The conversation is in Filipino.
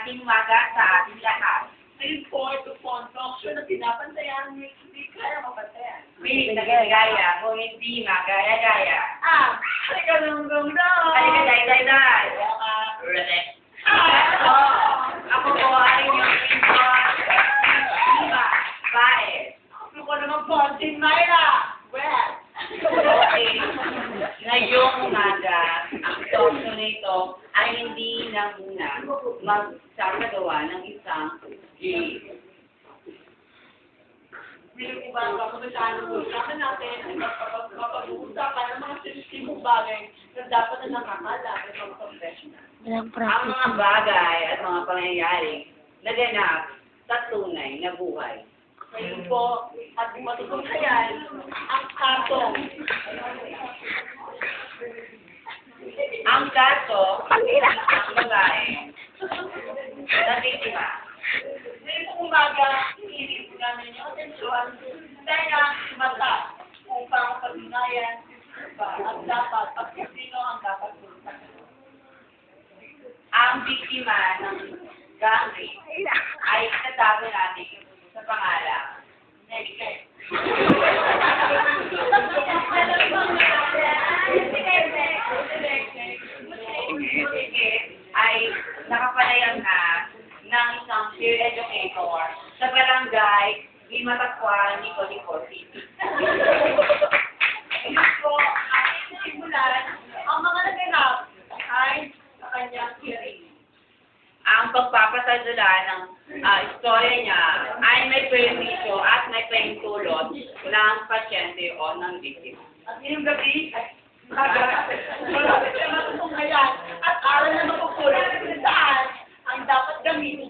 ating umaga sa ating lahat. Ngayon po, ito po ang talk show na pinapantayan, hindi kaya mapantayan. May nagagaya kung hindi magaya-gaya. Halika lang daw. Halika day. Relax. Ako po ay inyong pintor, Diva Baez. Ako ko naman po, si Myra. Well. Okay. Ngayong umaga, ang talk show na ito ay hindi na muna magsasagawa ng isang game. Bilang iba, kapabataan ng usapan natin ay mapag-uusapan ng mga sensitivong bagay na dapat na nakakala ng mga professional. Ang mga bagay at mga pangyayari na ganap sa tunay na buhay. Ngayon po, at matutunghayan ang kaso. Ang kaso ng babae na biktima. Ngayon po umaga, hinihilig po namin yung atensyon dahil ang mata upang patunayan at dapat at kung sino ang dapat tulungan. Ang biktima ng gang rape ay tatago natin sa pangalan. Next. Ay nakapalayang na ng isang peer educator sa barangay Limatakwan, Nicolico City. Ngayon po, ating simulan ang mga naganap ay sa kanyang hearing. Ang pagpapasadula ng istorya niya ay may permisyo at may pahintulot ng pasyente o ng biktima. At ngayong gabi, malapit na matutunghayan at aral na mapupulot kung saan ang dapat gamitin